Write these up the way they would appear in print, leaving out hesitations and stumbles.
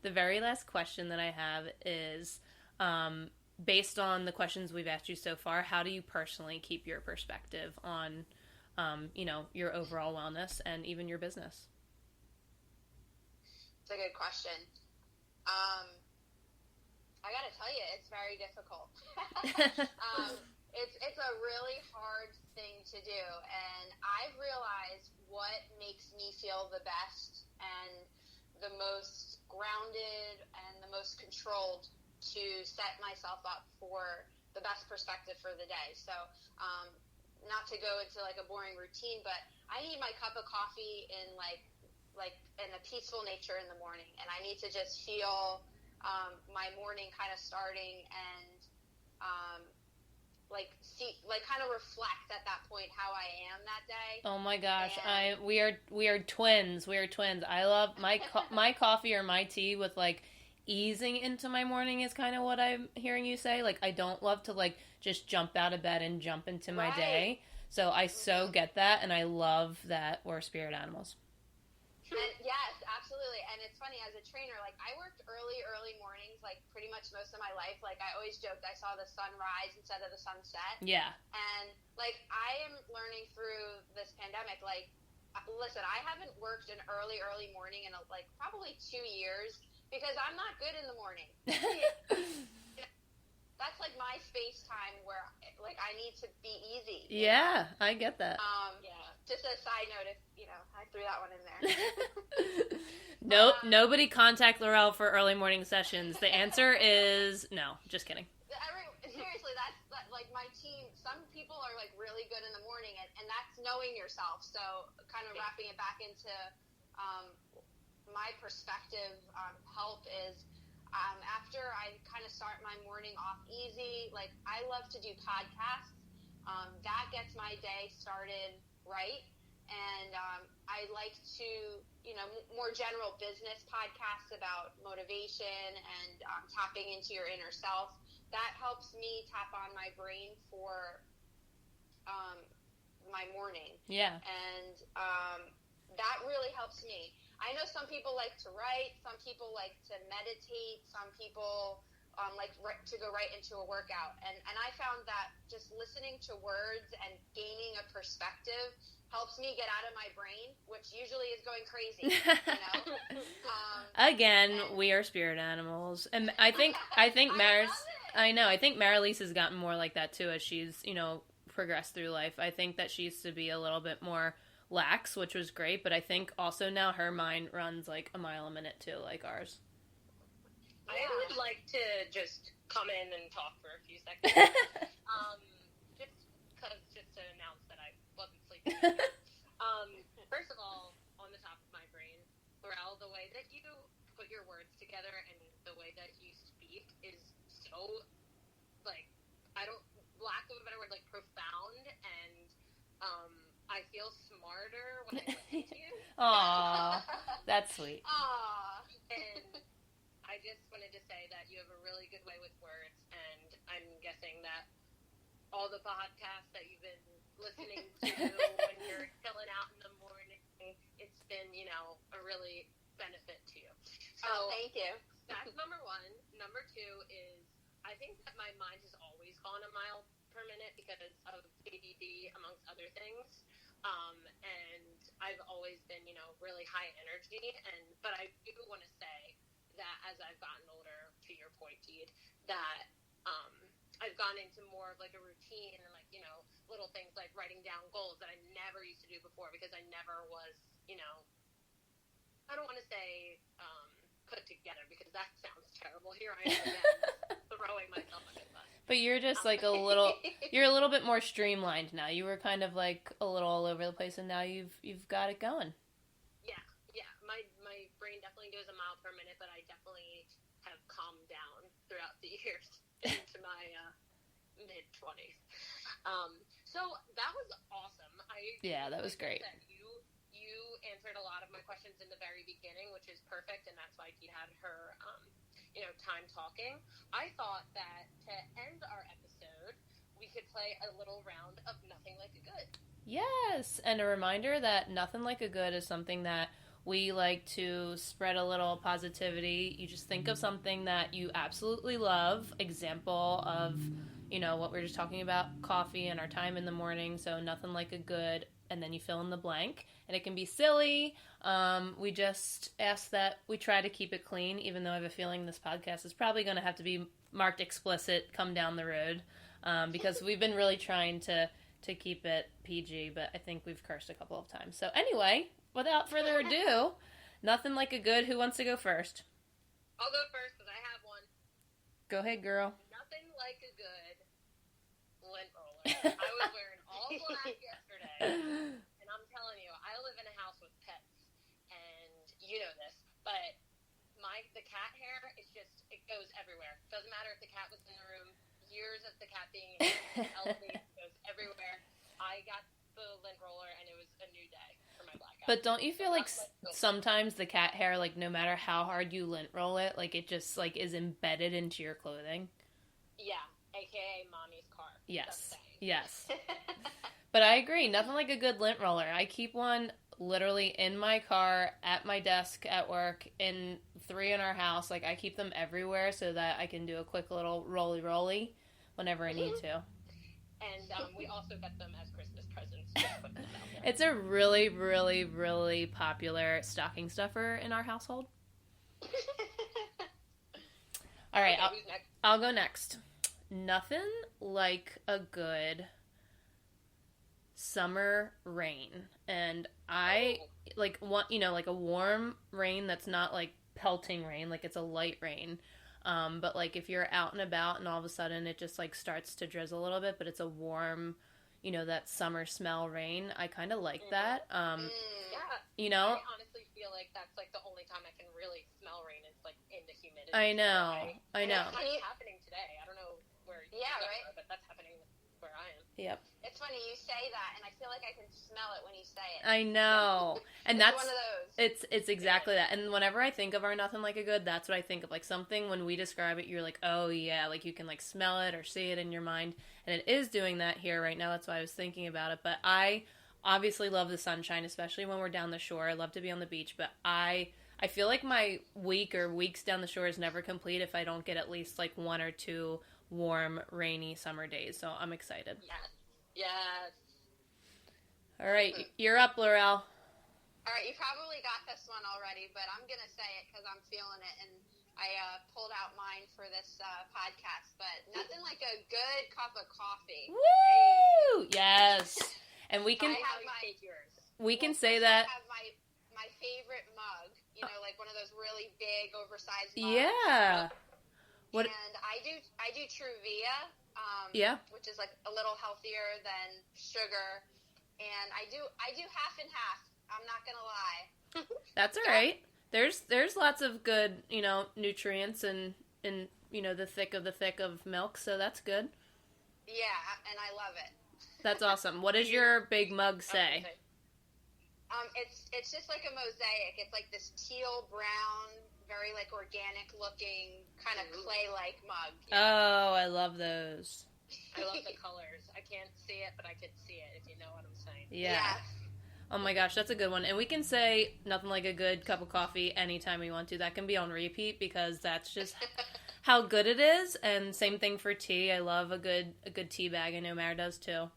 the very last question that I have is, based on the questions we've asked you so far, how do you personally keep your perspective on, your overall wellness and even your business? It's a good question. I gotta tell you, it's very difficult. It's a really hard thing to do, and I've realized what makes me feel the best and the most grounded and the most controlled to set myself up for the best perspective for the day. So, not to go into like a boring routine, but I need my cup of coffee in like in a peaceful nature in the morning, and I need to just feel my morning kind of starting and kind of reflect at that point how I am that day. Oh my gosh, we are twins. We are twins. I love my coffee or my tea with like easing into my morning is kind of what I'm hearing you say. Like I don't love to like just jump out of bed and jump into my day. So I so get that, and I love that we're spirit animals. And yes, absolutely. And it's funny, as a trainer, like I worked early mornings, like pretty much most of my life. Like I always joked I saw the sun rise instead of the sunset. Yeah. And like I am learning through this pandemic, like, listen, I haven't worked an early morning in like probably 2 years because I'm not good in the morning. That's like my space time where like I need to be easy. Yeah, I get that. Yeah. Just a side note, if I threw that one in there. Nope, nobody contact Lorelle for early morning sessions. The answer is no. Just kidding. Seriously, that's like my team. Some people are like really good in the morning, and that's knowing yourself. So, kind of wrapping it back into my perspective on help is after I kind of start my morning off easy. Like I love to do podcasts. That gets my day started right. And I like to, more general business podcasts about motivation and tapping into your inner self. That helps me tap on my brain for my morning. Yeah. And that really helps me. I know some people like to write, some people like to meditate, some people like to go right into a workout. And I found that just listening to words and gaining a perspective helps me get out of my brain, which usually is going crazy, Again, we are spirit animals. And I think Marilise has gotten more like that too as she's, progressed through life. I think that she used to be a little bit more lax, which was great, but I think also now her mind runs like a mile a minute too, like ours. I would like to just come in and talk for a few seconds. just to announce that I wasn't sleeping. First of all, on the top of my brain, Lorelle, the way that you put your words together and the way that you speak is so, like, lack of a better word, like, profound, and I feel smarter when I listen to you. Aww, that's sweet. Aww. And I just wanted to say that you have a really good way with words, and I'm guessing that all the podcasts that you've been listening to when you're chilling out in the morning, it's been, a really benefit to you. So, thank you. That's number one. Number two is I think that my mind has always gone a mile per minute because of ADD, amongst other things. And I've always been, really high energy. But I do want to say that as I've gotten older, to your point, Deed, that I've gone into more of like a routine and like, little things like writing down goals that I never used to do before because I never was, I don't want to say put together because that sounds terrible. Here I am again throwing myself under the bus. But you're just like you're a little bit more streamlined now. You were kind of like a little all over the place, and now you've got it going. Yeah. My brain definitely goes a mile per minute, but I definitely have calmed down throughout the years into my mid-20s. So that was awesome. That was great. You answered a lot of my questions in the very beginning, which is perfect, and that's why Dee had her, time talking. I thought that to end our episode, we could play a little round of Nothing Like a Good. Yes, and a reminder that Nothing Like a Good is something that we like to spread a little positivity. You just think of something that you absolutely love. Example of, what we were just talking about, coffee and our time in the morning. So nothing like a good, and then you fill in the blank. And it can be silly. We just ask that we try to keep it clean, even though I have a feeling this podcast is probably going to have to be marked explicit come down the road, because we've been really trying to keep it PG, but I think we've cursed a couple of times. So anyway, without further ado, nothing like a good. Who wants to go first? I'll go first because I have one. Go ahead, girl. Nothing like a good lint roller. I was wearing all black yesterday, and I'm telling you, I live in a house with pets, and you know this, but the cat hair is just, it goes everywhere. Doesn't matter if the cat was in the room, years of the cat being in the goes everywhere. I got the lint roller, and it was a new day for my black cat. But don't you feel like sometimes the cat hair, like no matter how hard you lint roll it, like it just like is embedded into your clothing? Yeah, aka mommy's car. Yes, yes. But I agree, nothing like a good lint roller. I keep one literally in my car, at my desk, at work, in 3 in our house. Like, I keep them everywhere so that I can do a quick little rolly whenever I need to. And we also get them as Christmas presents. Just put this out there. It's a really, really, really popular stocking stuffer in our household. All right, Okay, who's next? I'll go next. Nothing like a good summer rain. And I like want, like a warm rain that's not like pelting rain, like it's a light rain. But like if you're out and about and all of a sudden it just like starts to drizzle a little bit, but it's a warm, that summer smell rain. I kind of like that. Yeah. I honestly feel like that's like the only time I can really smell rain is like in the humidity. I know. It's happening today. I don't know where you right? are, but that's happening where I am. Yep. It's funny you say that, and I feel like I can smell it when you say it. I know. And it's that's one of those. It's exactly that. And whenever I think of our nothing like a good, that's what I think of. Like something when we describe it, you're like, oh yeah, like you can like smell it or see it in your mind. And it is doing that here right now. That's why I was thinking about it. But I obviously love the sunshine, especially when we're down the shore. I love to be on the beach, but I feel like my week or weeks down the shore is never complete if I don't get at least like 1 or 2 warm, rainy summer days. So I'm excited. Yes. All right, you're up, Lorelle. All right, you probably got this one already, but I'm going to say it because I'm feeling it, and I pulled out mine for this podcast, but nothing like a good cup of coffee. Woo! Yes. And we can say that. I have my favorite mug, like one of those really big, oversized mugs. Yeah. And I do Truvia, which is like a little healthier than sugar, and I do half and half. I'm not gonna lie. That's all right. There's lots of good, nutrients in the thick of milk, so that's good. Yeah, and I love it. That's awesome. What does your big mug say? It's just like a mosaic. It's like this teal brown, very like organic looking, kind of clay-like mug. Oh, I love those. I love the colors. I can't see it, but I could see it, if you know what I'm saying. Yeah. Oh my gosh, that's a good one. And we can say nothing like a good cup of coffee anytime we want to. That can be on repeat because that's just how good it is. And same thing for tea. I love a good tea bag. I know Mara does too.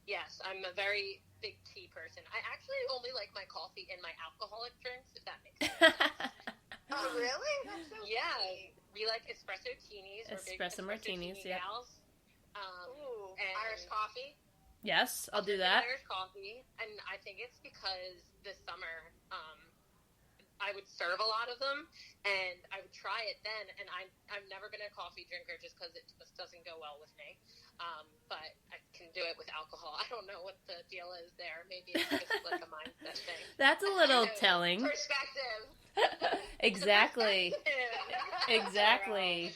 Yes, I'm a very big tea person. I actually only like my coffee in my alcoholic drinks, if that makes sense. Oh, really? That's so funny. We like espresso martinis. Espresso martinis, yeah. And Irish coffee. Yes, I'll do that. Irish coffee, and I think it's because this summer I would serve a lot of them, and I would try it then, and I've never been a coffee drinker just because it just doesn't go well with me. But I can do it with alcohol. I don't know what the deal is there. Maybe it's just like a mindset thing. That's a little telling. Perspective. Exactly. Exactly.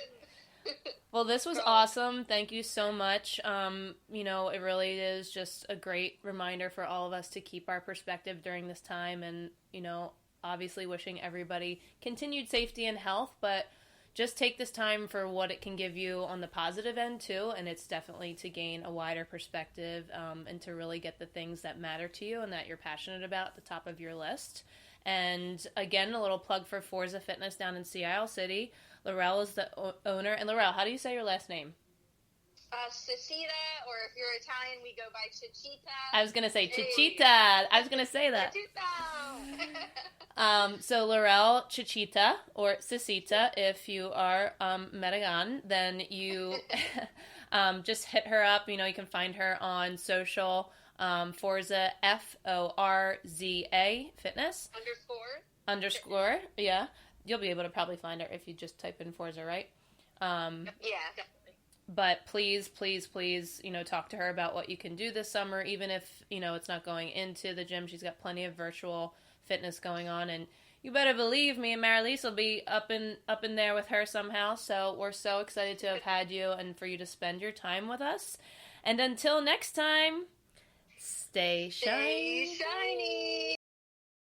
Well, this was awesome. Thank you so much. It really is just a great reminder for all of us to keep our perspective during this time and, obviously wishing everybody continued safety and health, but just take this time for what it can give you on the positive end too, and it's definitely to gain a wider perspective and to really get the things that matter to you and that you're passionate about at the top of your list. And again, a little plug for Forza Fitness down in Sea Isle City. Lorelle is the owner. And Lorelle, how do you say your last name? Cicitta, or if you're Italian, we go by Cicitta. I was going to say Cicitta. I was going to say that. So Lorelle Cicitta, or Cicitta, if you are Mexican, then you just hit her up. You know, you can find her on social, Forza, Forza Fitness. _ yeah. You'll be able to probably find her if you just type in Forza, right? Yeah, definitely. But please, please, please, you know, talk to her about what you can do this summer, even if, you know, it's not going into the gym. She's got plenty of virtual fitness going on, and you better believe me and Marilise will be up in there with her somehow. So we're so excited to have had you and for you to spend your time with us. And until next time, stay shiny. Stay shiny.